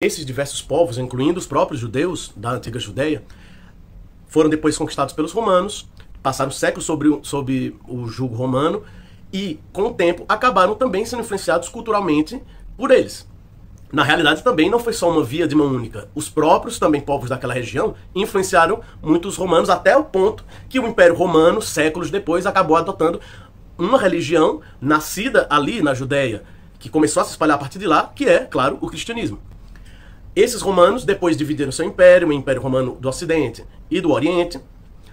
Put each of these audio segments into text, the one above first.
Esses diversos povos, incluindo os próprios judeus da antiga Judeia, foram depois conquistados pelos romanos, passaram séculos sob o jugo romano e, com o tempo, acabaram também sendo influenciados culturalmente por eles. Na realidade, também não foi só uma via de mão única. Os próprios também povos daquela região influenciaram muitos romanos até o ponto que o Império Romano, séculos depois, acabou adotando uma religião nascida ali na Judeia, que começou a se espalhar a partir de lá, que é, claro, o cristianismo. Esses romanos depois dividiram seu império, o Império Romano do Ocidente e do Oriente.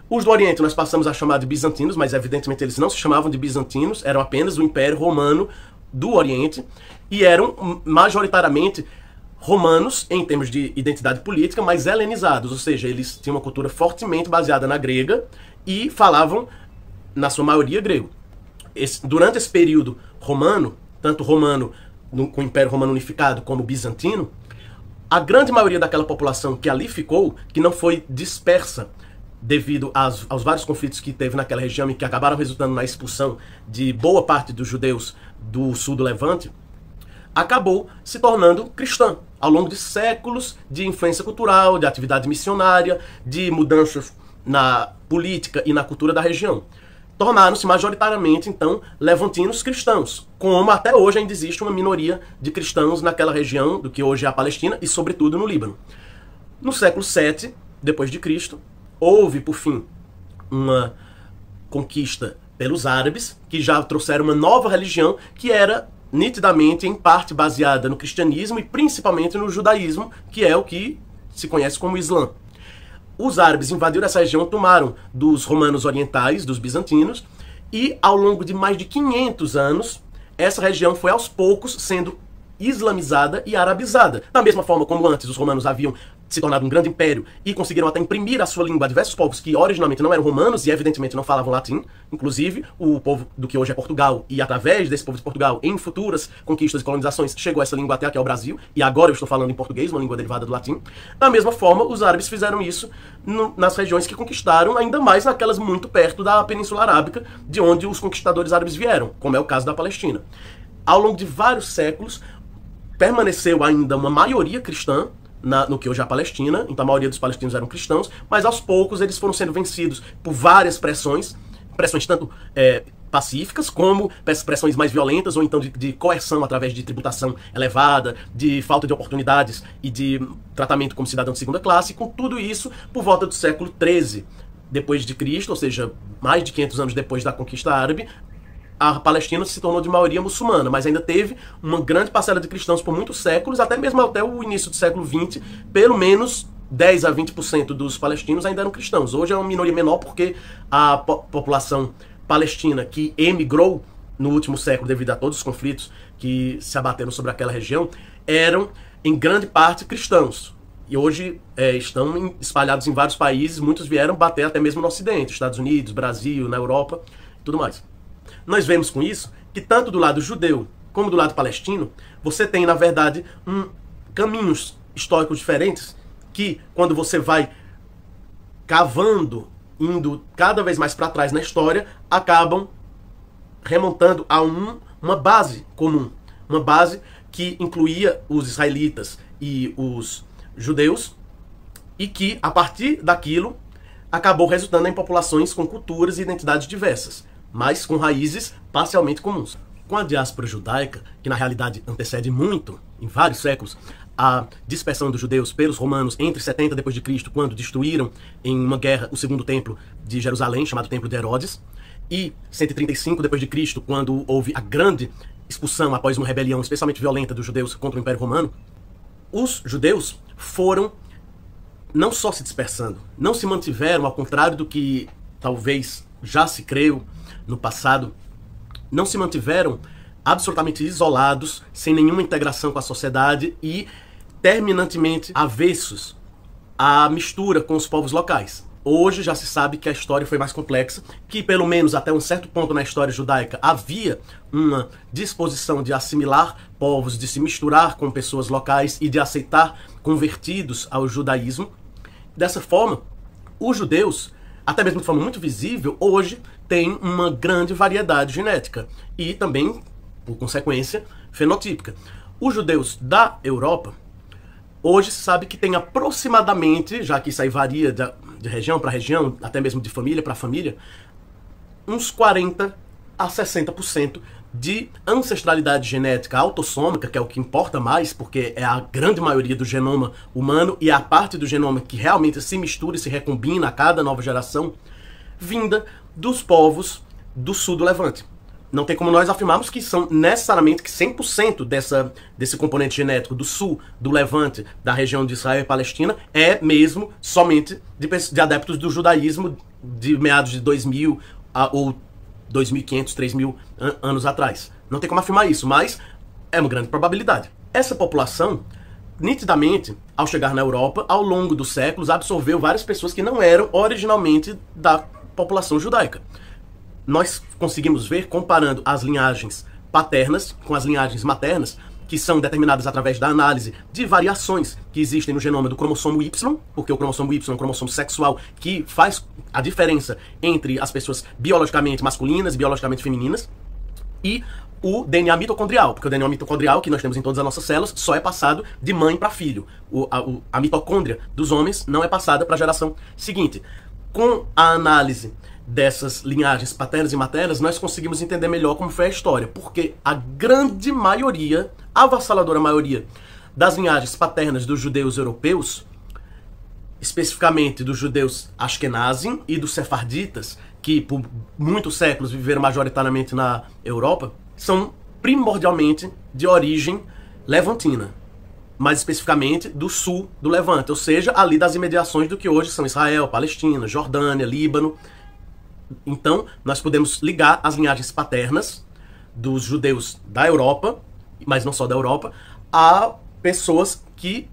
Os do Oriente nós passamos a chamar de bizantinos, mas evidentemente eles não se chamavam de bizantinos, eram apenas o Império Romano do Oriente e eram majoritariamente romanos em termos de identidade política, mas helenizados, ou seja, eles tinham uma cultura fortemente baseada na grega e falavam, na sua maioria, grego. Durante esse período romano, tanto romano com o Império Romano unificado como bizantino, a grande maioria daquela população que ali ficou, que não foi dispersa devido aos vários conflitos que teve naquela região e que acabaram resultando na expulsão de boa parte dos judeus do sul do Levante, acabou se tornando cristã ao longo de séculos de influência cultural, de atividade missionária, de mudanças na política e na cultura da região. Tornaram-se majoritariamente, então, levantinos cristãos, como até hoje ainda existe uma minoria de cristãos naquela região do que hoje é a Palestina e, sobretudo, no Líbano. No século VII, depois de Cristo, houve, por fim, uma conquista pelos árabes, que já trouxeram uma nova religião que era nitidamente, em parte, baseada no cristianismo e principalmente no judaísmo, que é o que se conhece como Islã. Os árabes invadiram essa região, tomaram dos romanos orientais, dos bizantinos, e ao longo de mais de 500 anos, essa região foi aos poucos sendo islamizada e arabizada. Da mesma forma como antes os romanos haviam se tornado um grande império e conseguiram até imprimir a sua língua a diversos povos que originalmente não eram romanos e evidentemente não falavam latim, inclusive o povo do que hoje é Portugal, e através desse povo de Portugal, em futuras conquistas e colonizações, chegou essa língua até aqui ao Brasil, e agora eu estou falando em português, uma língua derivada do latim. Da mesma forma, os árabes fizeram isso nas regiões que conquistaram, ainda mais naquelas muito perto da Península Arábica, de onde os conquistadores árabes vieram, como é o caso da Palestina. Ao longo de vários séculos, permaneceu ainda uma maioria cristã no que hoje é a Palestina, então a maioria dos palestinos eram cristãos, mas aos poucos eles foram sendo vencidos por várias pressões tanto pacíficas, como pressões mais violentas, ou então de coerção através de tributação elevada, de falta de oportunidades e de tratamento como cidadão de segunda classe, com tudo isso por volta do século XIII depois de Cristo, ou seja, mais de 500 anos depois da conquista árabe, a Palestina se tornou de maioria muçulmana, mas ainda teve uma grande parcela de cristãos por muitos séculos, até mesmo até o início do século XX, pelo menos 10 a 20% dos palestinos ainda eram cristãos. Hoje é uma minoria menor porque a população palestina que emigrou no último século devido a todos os conflitos que se abateram sobre aquela região, eram em grande parte cristãos. E hoje estão espalhados em vários países, muitos vieram bater até mesmo no Ocidente, Estados Unidos, Brasil, na Europa e tudo mais. Nós vemos com isso que tanto do lado judeu como do lado palestino, você tem, na verdade, caminhos históricos diferentes que, quando você vai cavando, indo cada vez mais para trás na história, acabam remontando a uma base comum. Uma base que incluía os israelitas e os judeus e que, a partir daquilo, acabou resultando em populações com culturas e identidades diversas, mas com raízes parcialmente comuns. Com a diáspora judaica, que na realidade antecede muito, em vários séculos, a dispersão dos judeus pelos romanos entre 70 depois de Cristo, quando destruíram em uma guerra o segundo templo de Jerusalém, chamado Templo de Herodes, e 135 depois de Cristo, quando houve a grande expulsão após uma rebelião especialmente violenta dos judeus contra o Império Romano, os judeus foram não só se dispersando, não se mantiveram, ao contrário do que talvez já se creu no passado, não se mantiveram absolutamente isolados, sem nenhuma integração com a sociedade e terminantemente avessos à mistura com os povos locais. Hoje já se sabe que a história foi mais complexa, que pelo menos até um certo ponto na história judaica havia uma disposição de assimilar povos, de se misturar com pessoas locais e de aceitar convertidos ao judaísmo. Dessa forma, os judeus, até mesmo de forma muito visível, hoje têm uma grande variedade genética e também, por consequência, fenotípica. Os judeus da Europa, Hoje se sabe que tem aproximadamente, já que isso aí varia de região para região, até mesmo de família para família, uns 40 a 60% de ancestralidade genética autossômica, que é o que importa mais, porque é a grande maioria do genoma humano e é a parte do genoma que realmente se mistura e se recombina a cada nova geração, vinda dos povos do sul do Levante. Não tem como nós afirmarmos que são necessariamente que 100% desse componente genético do sul, do Levante, da região de Israel e Palestina, é mesmo somente de adeptos do judaísmo de meados de 2000 ou 2.500, 3.000 anos atrás. Não tem como afirmar isso, mas é uma grande probabilidade. Essa população, nitidamente, ao chegar na Europa, ao longo dos séculos, absorveu várias pessoas que não eram originalmente da população judaica. Nós conseguimos ver, comparando as linhagens paternas com as linhagens maternas, que são determinadas através da análise de variações que existem no genoma do cromossomo Y, porque o cromossomo Y é um cromossomo sexual que faz a diferença entre as pessoas biologicamente masculinas e biologicamente femininas, e o DNA mitocondrial, porque o DNA mitocondrial que nós temos em todas as nossas células só é passado de mãe para filho. A mitocôndria dos homens não é passada para a geração seguinte. Com a análise dessas linhagens paternas e maternas, nós conseguimos entender melhor como foi a história, porque a grande maioria, a avassaladora maioria das linhagens paternas dos judeus europeus, especificamente dos judeus Ashkenazim e dos sefarditas, que por muitos séculos viveram majoritariamente na Europa, são primordialmente de origem levantina, mais especificamente do sul do Levante, ou seja, ali das imediações do que hoje são Israel, Palestina, Jordânia, Líbano. Então, nós podemos ligar as linhagens paternas dos judeus da Europa, mas não só da Europa, a pessoas que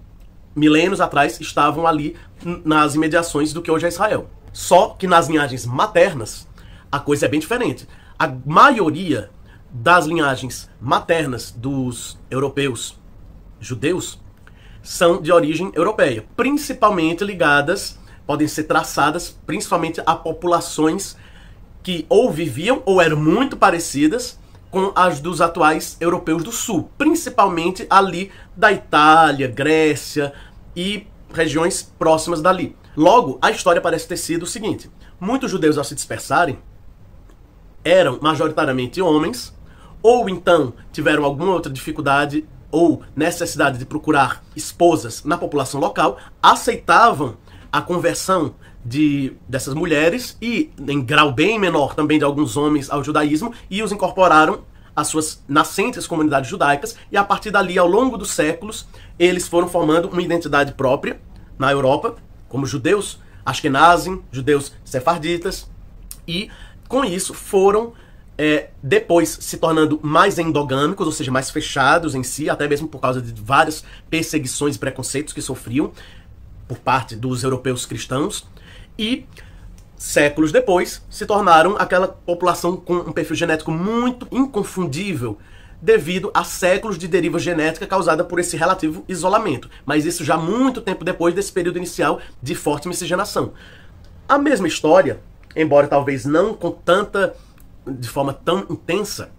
milênios atrás estavam ali nas imediações do que hoje é Israel. Só que nas linhagens maternas, a coisa é bem diferente. A maioria das linhagens maternas dos europeus judeus são de origem europeia, principalmente ligadas, podem ser traçadas principalmente a populações que ou viviam ou eram muito parecidas com as dos atuais europeus do sul, principalmente ali da Itália, Grécia e regiões próximas dali. Logo, a história parece ter sido o seguinte: muitos judeus, ao se dispersarem, eram majoritariamente homens, ou então tiveram alguma outra dificuldade ou necessidade de procurar esposas na população local, aceitavam a conversão dessas mulheres e, em grau bem menor também de alguns homens, ao judaísmo, e os incorporaram às suas nascentes comunidades judaicas, e a partir dali, ao longo dos séculos, eles foram formando uma identidade própria na Europa, como judeus Ashkenazim, judeus sefarditas, e com isso foram depois se tornando mais endogâmicos, ou seja, mais fechados em si, até mesmo por causa de várias perseguições e preconceitos que sofriam por parte dos europeus cristãos, e séculos depois se tornaram aquela população com um perfil genético muito inconfundível devido a séculos de deriva genética causada por esse relativo isolamento, mas isso já muito tempo depois desse período inicial de forte miscigenação. A mesma história, embora talvez não de forma tão intensa,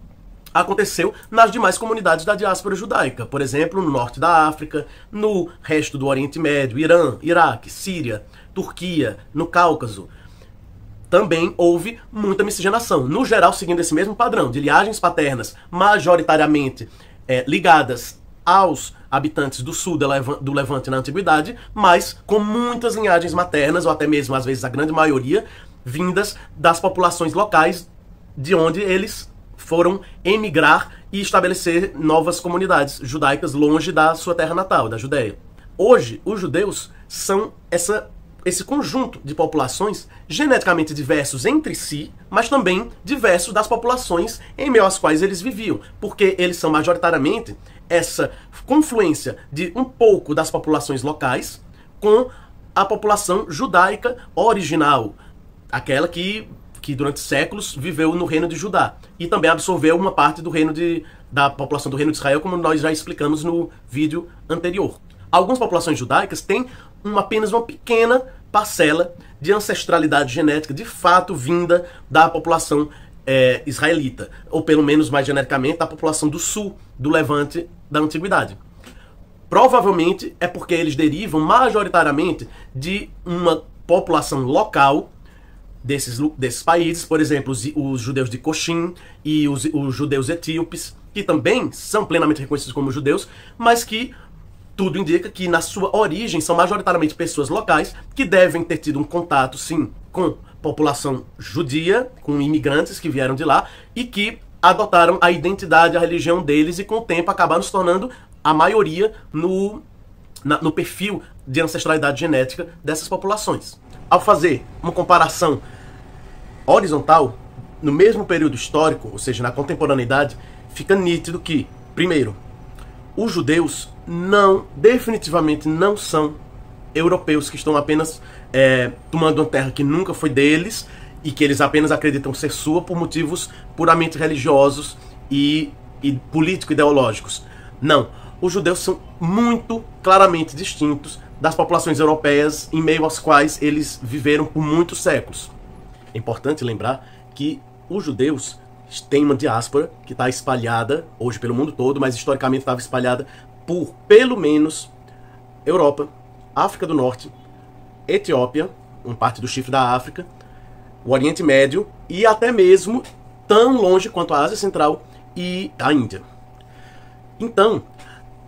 aconteceu nas demais comunidades da diáspora judaica, por exemplo, no norte da África, no resto do Oriente Médio, Irã, Iraque, Síria, Turquia, no Cáucaso. Também houve muita miscigenação, no geral seguindo esse mesmo padrão, de linhagens paternas majoritariamente ligadas aos habitantes do sul do Levante na Antiguidade, mas com muitas linhagens maternas, ou até mesmo, às vezes, a grande maioria, vindas das populações locais de onde eles foram emigrar e estabelecer novas comunidades judaicas longe da sua terra natal, da Judéia. Hoje, os judeus são esse conjunto de populações geneticamente diversos entre si, mas também diversos das populações em meio às quais eles viviam, porque eles são majoritariamente essa confluência de um pouco das populações locais com a população judaica original, aquela que durante séculos viveu no reino de Judá e também absorveu uma parte da população do reino de Israel, como nós já explicamos no vídeo anterior. Algumas populações judaicas têm apenas uma pequena parcela de ancestralidade genética de fato vinda da população israelita, ou pelo menos mais genericamente da população do sul do Levante da Antiguidade. provavelmente é porque eles derivam majoritariamente de uma população local desses países, por exemplo, os judeus de Coxim e os judeus etíopes, que também são plenamente reconhecidos como judeus, mas que tudo indica que na sua origem são majoritariamente pessoas locais que devem ter tido um contato, sim, com população judia, com imigrantes que vieram de lá e que adotaram a identidade, a religião deles e com o tempo acabaram se tornando a maioria no perfil de ancestralidade genética dessas populações. Ao fazer uma comparação horizontal, no mesmo período histórico, ou seja, na contemporaneidade, fica nítido que, primeiro, os judeus definitivamente não são europeus que estão apenas tomando uma terra que nunca foi deles e que eles apenas acreditam ser sua por motivos puramente religiosos e político-ideológicos. Não. Os judeus são muito claramente distintos das populações europeias em meio às quais eles viveram por muitos séculos. É importante lembrar que os judeus têm uma diáspora que está espalhada hoje pelo mundo todo, mas historicamente estava espalhada por pelo menos Europa, África do Norte, Etiópia, uma parte do chifre da África, o Oriente Médio e até mesmo tão longe quanto a Ásia Central e a Índia. Então,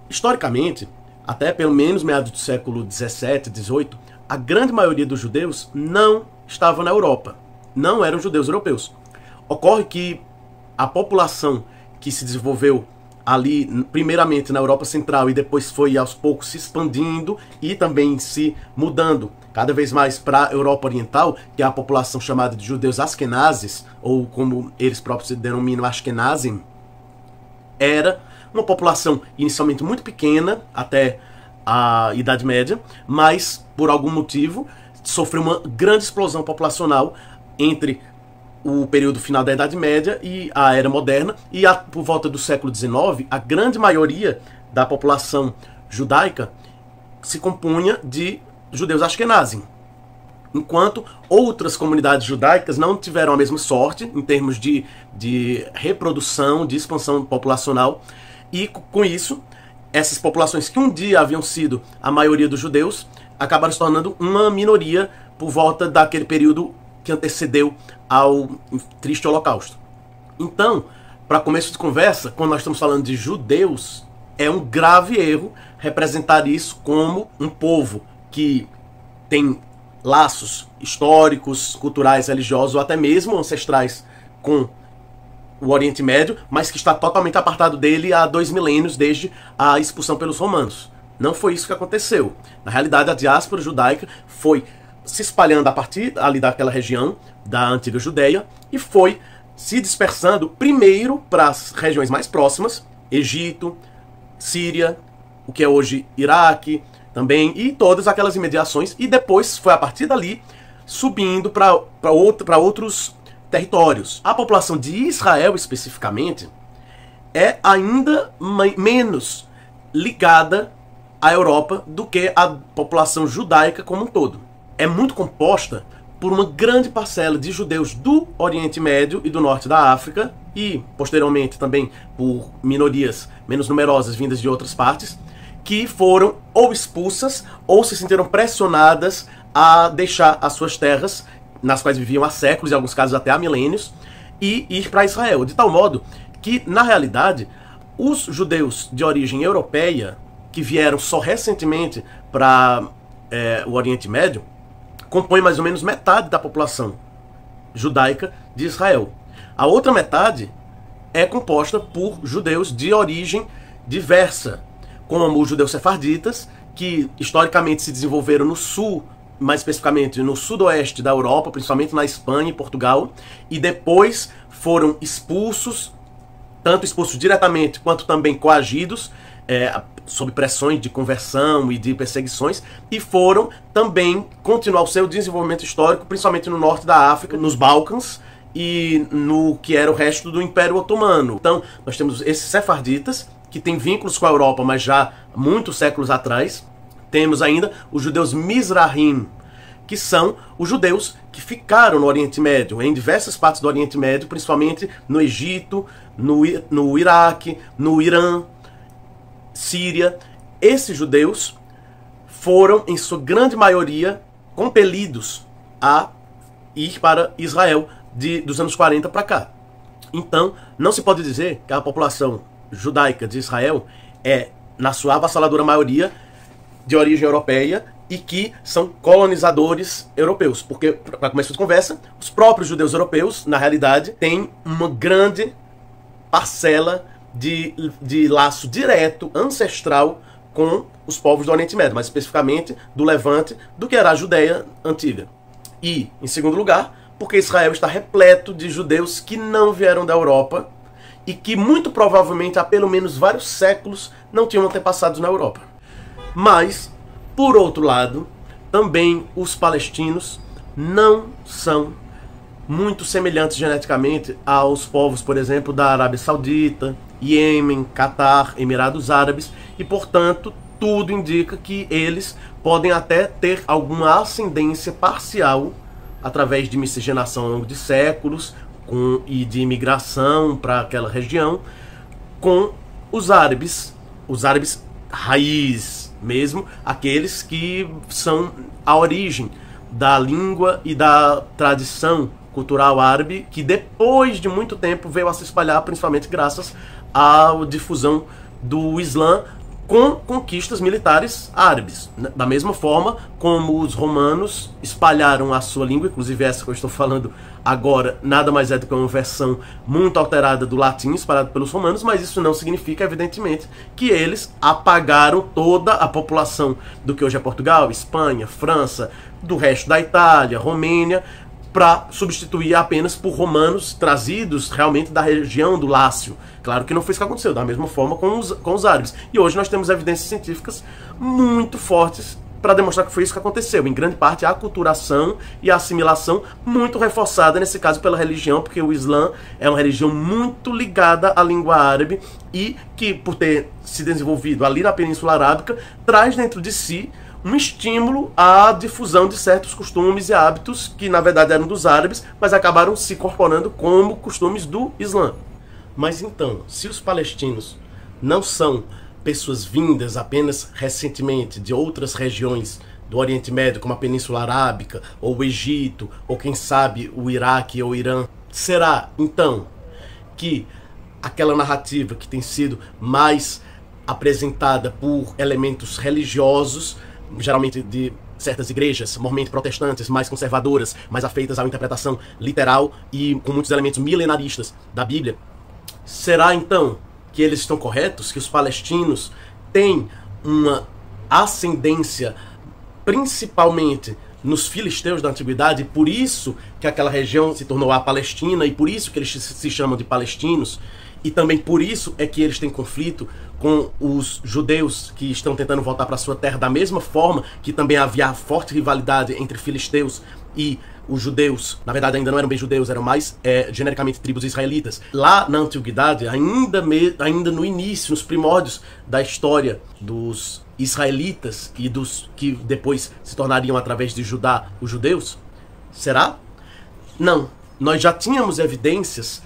historicamente, até pelo menos meados do século 17, 18, a grande maioria dos judeus não estava na Europa. Não eram judeus europeus. Ocorre que a população que se desenvolveu ali, primeiramente na Europa Central e depois foi aos poucos se expandindo e também se mudando cada vez mais para a Europa Oriental, que é a população chamada de judeus askenazes, ou como eles próprios se denominam, Ashkenazim, era uma população inicialmente muito pequena, até a Idade Média, mas por algum motivo sofreu uma grande explosão populacional entre o período final da Idade Média e a Era Moderna, e por volta do século XIX, a grande maioria da população judaica se compunha de judeus ashkenazim, enquanto outras comunidades judaicas não tiveram a mesma sorte em termos de reprodução, de expansão populacional, e com isso, essas populações que um dia haviam sido a maioria dos judeus, acabaram se tornando uma minoria por volta daquele período que antecedeu ao triste Holocausto. Então, para começo de conversa, quando nós estamos falando de judeus, é um grave erro representar isso como um povo que tem laços históricos, culturais, religiosos ou até mesmo ancestrais com o Oriente Médio, mas que está totalmente apartado dele há 2 milênios desde a expulsão pelos romanos. Não foi isso que aconteceu. Na realidade, a diáspora judaica foi se espalhando a partir ali daquela região da antiga Judéia e foi se dispersando primeiro para as regiões mais próximas, Egito, Síria, o que é hoje Iraque também, e todas aquelas imediações, e depois foi a partir dali subindo para outros territórios. A população de Israel especificamente é ainda menos ligada à Europa do que a população judaica como um todo. É muito composta por uma grande parcela de judeus do Oriente Médio e do Norte da África e, posteriormente, também por minorias menos numerosas vindas de outras partes, que foram ou expulsas ou se sentiram pressionadas a deixar as suas terras, nas quais viviam há séculos, em alguns casos até há milênios, e ir para Israel. De tal modo que, na realidade, os judeus de origem europeia, que vieram só recentemente para o Oriente Médio, compõem mais ou menos metade da população judaica de Israel. A outra metade é composta por judeus de origem diversa, como os judeus sefarditas, que historicamente se desenvolveram no sul, mais especificamente no sudoeste da Europa, principalmente na Espanha e Portugal, e depois foram expulsos, tanto expulsos diretamente quanto também coagidos, sob pressões de conversão e de perseguições, e foram também continuar o seu desenvolvimento histórico, principalmente no norte da África, nos Balcãs e no que era o resto do Império Otomano. Então, nós temos esses sefarditas, que têm vínculos com a Europa, mas já muitos séculos atrás. Temos ainda os judeus Mizrahim, que são os judeus que ficaram no Oriente Médio, em diversas partes do Oriente Médio, principalmente no Egito, no Iraque, no Irã, Síria, esses judeus foram, em sua grande maioria, compelidos a ir para Israel dos anos 40 para cá. Então, não se pode dizer que a população judaica de Israel é, na sua avassaladora maioria, de origem europeia e que são colonizadores europeus. Porque, para começo de conversa, os próprios judeus europeus, na realidade, têm uma grande parcela de laço direto, ancestral, com os povos do Oriente Médio, mais especificamente do Levante, do que era a Judéia antiga. E, em segundo lugar, porque Israel está repleto de judeus que não vieram da Europa e que muito provavelmente há pelo menos vários séculos não tinham antepassados na Europa. Mas, por outro lado, também os palestinos não são muito semelhantes geneticamente aos povos, por exemplo, da Arábia Saudita, Iêmen, Catar, Emirados Árabes, e, portanto, tudo indica que eles podem até ter alguma ascendência parcial através de miscigenação ao longo de séculos e de imigração para aquela região com os árabes raiz mesmo, aqueles que são a origem da língua e da tradição cultural árabe, que depois de muito tempo veio a se espalhar, principalmente graças à difusão do Islã com conquistas militares árabes. Da mesma forma como os romanos espalharam a sua língua, inclusive essa que eu estou falando agora nada mais é do que uma versão muito alterada do latim espalhado pelos romanos, mas isso não significa, evidentemente, que eles apagaram toda a população do que hoje é Portugal, Espanha, França, do resto da Itália, Romênia, para substituir apenas por romanos trazidos realmente da região do Lácio. Claro que não foi isso que aconteceu, da mesma forma com os árabes. E hoje nós temos evidências científicas muito fortes para demonstrar que foi isso que aconteceu. Em grande parte, a aculturação e a assimilação muito reforçada, nesse caso, pela religião, porque o Islã é uma religião muito ligada à língua árabe e que, por ter se desenvolvido ali na Península Arábica, traz dentro de si um estímulo à difusão de certos costumes e hábitos que, na verdade, eram dos árabes, mas acabaram se incorporando como costumes do Islã. Mas então, se os palestinos não são pessoas vindas apenas recentemente de outras regiões do Oriente Médio, como a Península Arábica, ou o Egito, ou quem sabe o Iraque ou o Irã, será, então, que aquela narrativa que tem sido mais apresentada por elementos religiosos, geralmente de certas igrejas, mormente protestantes, mais conservadoras, mais afeitas à interpretação literal e com muitos elementos milenaristas da Bíblia, será então que eles estão corretos, que os palestinos têm uma ascendência principalmente nos filisteus da antiguidade, e por isso que aquela região se tornou a Palestina, e por isso que eles se chamam de palestinos, e também por isso é que eles têm conflito com os judeus que estão tentando voltar para sua terra, da mesma forma que também havia forte rivalidade entre filisteus e os judeus. Na verdade, ainda não eram bem judeus, eram mais genericamente tribos israelitas. Lá na antiguidade, ainda no início, nos primórdios da história dos israelitas e dos que depois se tornariam, através de Judá, os judeus, será? Não. Nós já tínhamos evidências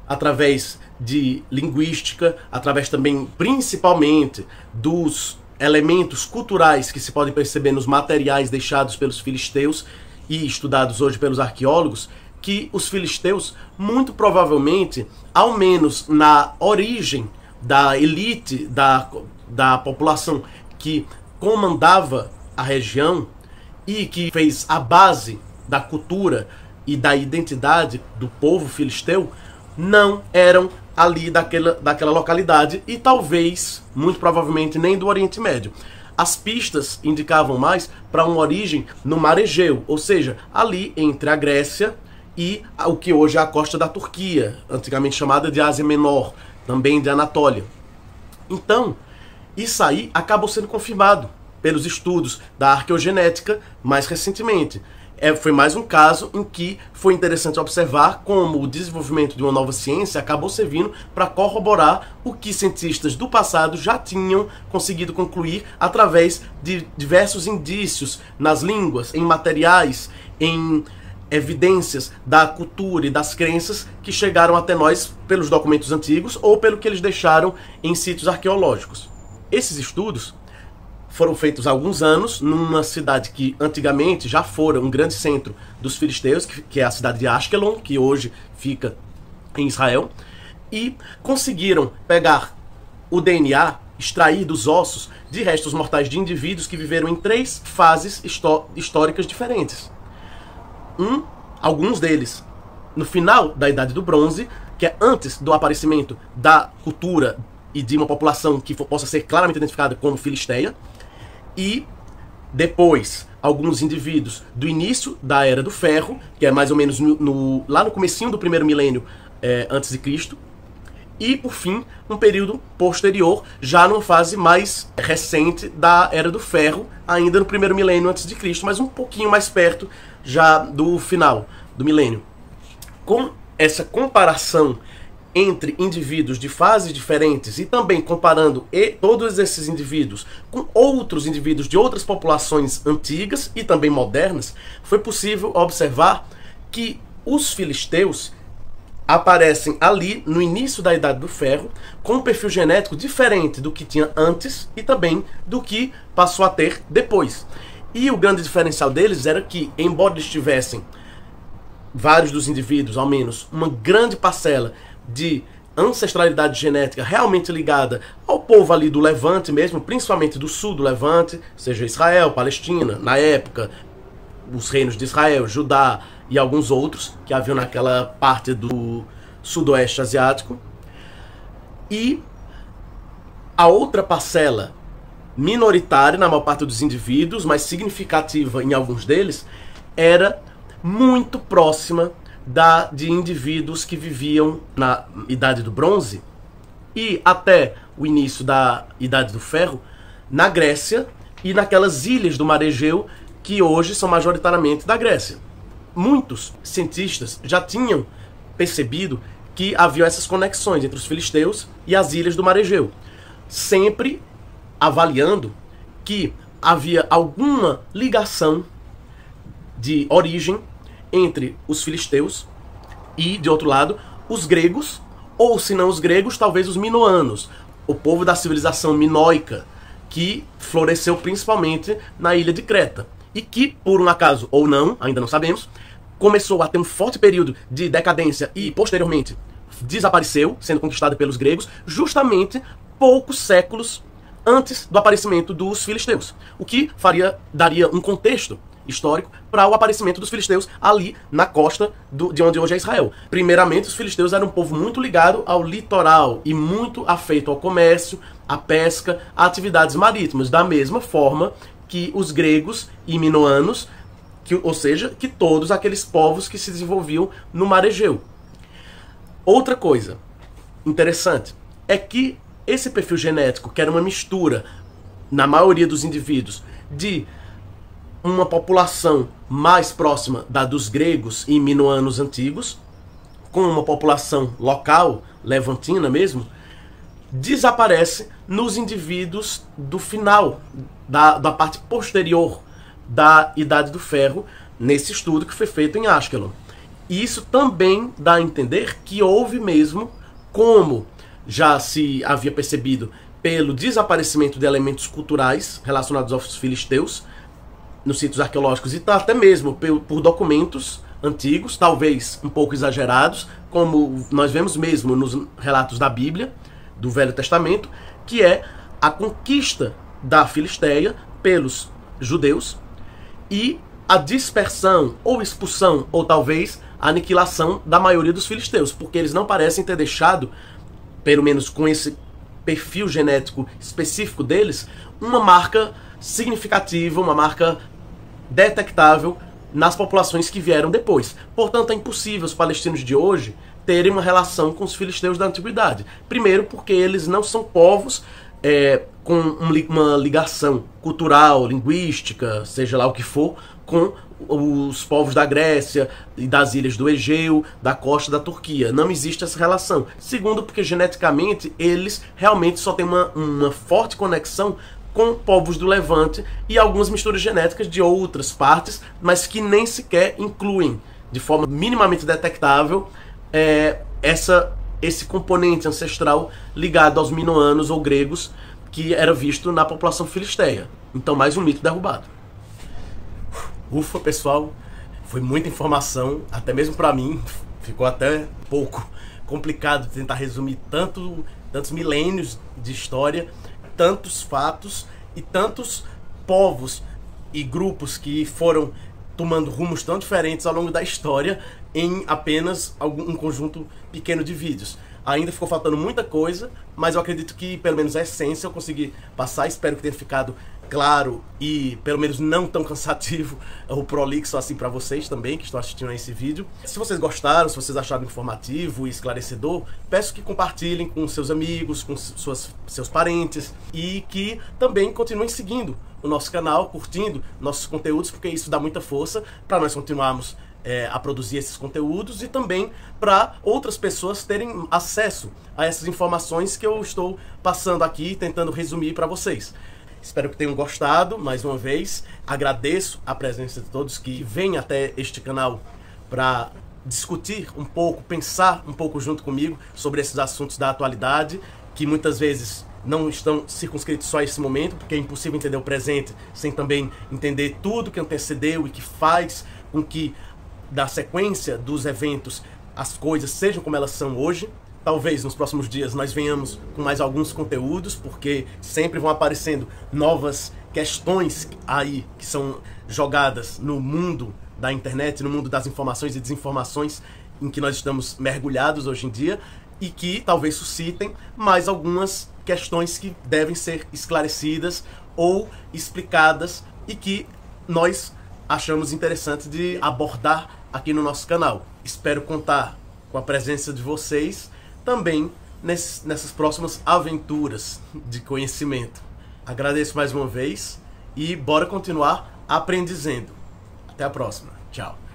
através de linguística, através também, principalmente, dos elementos culturais que se podem perceber nos materiais deixados pelos filisteus e estudados hoje pelos arqueólogos, que os filisteus, muito provavelmente, ao menos na origem da elite da população que comandava a região e que fez a base da cultura e da identidade do povo filisteu, não eram ali daquela localidade e talvez, muito provavelmente, nem do Oriente Médio. As pistas indicavam mais para uma origem no Mar Egeu, ou seja, ali entre a Grécia e o que hoje é a costa da Turquia, antigamente chamada de Ásia Menor, também de Anatólia. Então, isso aí acabou sendo confirmado pelos estudos da arqueogenética mais recentemente. Foi mais um caso em que foi interessante observar como o desenvolvimento de uma nova ciência acabou servindo para corroborar o que cientistas do passado já tinham conseguido concluir através de diversos indícios nas línguas, em materiais, em evidências da cultura e das crenças que chegaram até nós pelos documentos antigos ou pelo que eles deixaram em sítios arqueológicos. Esses estudos foram feitos há alguns anos numa cidade que antigamente já fora um grande centro dos filisteus, que é a cidade de Ashkelon, que hoje fica em Israel, e conseguiram pegar o DNA, extrair dos ossos de restos mortais de indivíduos que viveram em 3 fases históricas diferentes. Alguns deles no final da Idade do Bronze, que é antes do aparecimento da cultura e de uma população que possa ser claramente identificada como filisteia, e depois alguns indivíduos do início da Era do Ferro, que é mais ou menos lá no comecinho do primeiro milênio antes de Cristo, e, por fim, um período posterior, já numa fase mais recente da Era do Ferro, ainda no primeiro milênio antes de Cristo, mas um pouquinho mais perto já do final do milênio. Com essa comparação entre indivíduos de fases diferentes e também comparando todos esses indivíduos com outros indivíduos de outras populações antigas e também modernas, foi possível observar que os filisteus aparecem ali no início da Idade do Ferro com um perfil genético diferente do que tinha antes e também do que passou a ter depois. E o grande diferencial deles era que, embora eles tivessem, vários dos indivíduos, ao menos, uma grande parcela de ancestralidade genética realmente ligada ao povo ali do Levante mesmo, principalmente do sul do Levante, seja Israel, Palestina, na época, os reinos de Israel, Judá e alguns outros que haviam naquela parte do sudoeste asiático. E a outra parcela minoritária na maior parte dos indivíduos, mas significativa em alguns deles, era muito próxima de indivíduos que viviam na Idade do Bronze e até o início da Idade do Ferro na Grécia e naquelas ilhas do Mar Egeu que hoje são majoritariamente da Grécia. Muitos cientistas já tinham percebido que havia essas conexões entre os filisteus e as ilhas do Mar Egeu, sempre avaliando que havia alguma ligação de origem entre os filisteus e, de outro lado, os gregos, ou se não os gregos, talvez os minoanos, o povo da civilização minoica, que floresceu principalmente na ilha de Creta, e que, por um acaso ou não, ainda não sabemos, começou a ter um forte período de decadência e, posteriormente, desapareceu, sendo conquistada pelos gregos, justamente poucos séculos antes do aparecimento dos filisteus, o que daria um contexto histórico para o aparecimento dos filisteus ali na costa de onde hoje é Israel. Primeiramente, os filisteus eram um povo muito ligado ao litoral e muito afeito ao comércio, à pesca, a atividades marítimas, da mesma forma que os gregos e minoanos, ou seja, que todos aqueles povos que se desenvolviam no Mar Egeu. Outra coisa interessante é que esse perfil genético, que era uma mistura, na maioria dos indivíduos, de uma população mais próxima da dos gregos e minoanos antigos, com uma população local, levantina mesmo, desaparece nos indivíduos do final, da parte posterior da Idade do Ferro, nesse estudo que foi feito em Ashkelon. E isso também dá a entender que houve mesmo, como já se havia percebido pelo desaparecimento de elementos culturais relacionados aos filisteus, nos sítios arqueológicos e até mesmo por documentos antigos, talvez um pouco exagerados, como nós vemos mesmo nos relatos da Bíblia, do Velho Testamento, que é a conquista da Filisteia pelos judeus e a dispersão ou expulsão, ou talvez a aniquilação da maioria dos filisteus, porque eles não parecem ter deixado, pelo menos com esse perfil genético específico deles, uma marca significativa, uma marca detectável nas populações que vieram depois. Portanto, é impossível os palestinos de hoje terem uma relação com os filisteus da antiguidade. Primeiro, porque eles não são povos com uma ligação cultural, linguística, seja lá o que for, com os povos da Grécia e das ilhas do Egeu, da costa da Turquia. Não existe essa relação. Segundo, porque geneticamente eles realmente só têm uma forte conexão com povos do Levante e algumas misturas genéticas de outras partes, mas que nem sequer incluem, de forma minimamente detectável, esse componente ancestral ligado aos minoanos ou gregos que era visto na população filisteia. Então, mais um mito derrubado. Ufa, pessoal, foi muita informação, até mesmo para mim, ficou até um pouco complicado tentar resumir tantos milênios de história, tantos fatos e tantos povos e grupos que foram tomando rumos tão diferentes ao longo da história em apenas um conjunto pequeno de vídeos. Ainda ficou faltando muita coisa, mas eu acredito que pelo menos a essência eu consegui passar. Espero que tenha ficado claro e pelo menos não tão cansativo ou prolixo assim para vocês também que estão assistindo a esse vídeo. Se vocês gostaram, se vocês acharam informativo e esclarecedor, peço que compartilhem com seus amigos, com seus parentes e que também continuem seguindo o nosso canal, curtindo nossos conteúdos, porque isso dá muita força para nós continuarmos a produzir esses conteúdos e também para outras pessoas terem acesso a essas informações que eu estou passando aqui, tentando resumir para vocês. Espero que tenham gostado, mais uma vez. Agradeço a presença de todos que vêm até este canal para discutir um pouco, pensar um pouco junto comigo sobre esses assuntos da atualidade, que muitas vezes não estão circunscritos só a esse momento, porque é impossível entender o presente sem também entender tudo que antecedeu e que faz com que, da sequência dos eventos, as coisas sejam como elas são hoje. Talvez nos próximos dias nós venhamos com mais alguns conteúdos, porque sempre vão aparecendo novas questões aí que são jogadas no mundo da internet, no mundo das informações e desinformações em que nós estamos mergulhados hoje em dia, e que talvez suscitem mais algumas questões que devem ser esclarecidas ou explicadas e que nós achamos interessante de abordar aqui no nosso canal. Espero contar com a presença de vocês também nessas próximas aventuras de conhecimento. Agradeço mais uma vez e bora continuar aprendizendo. Até a próxima. Tchau.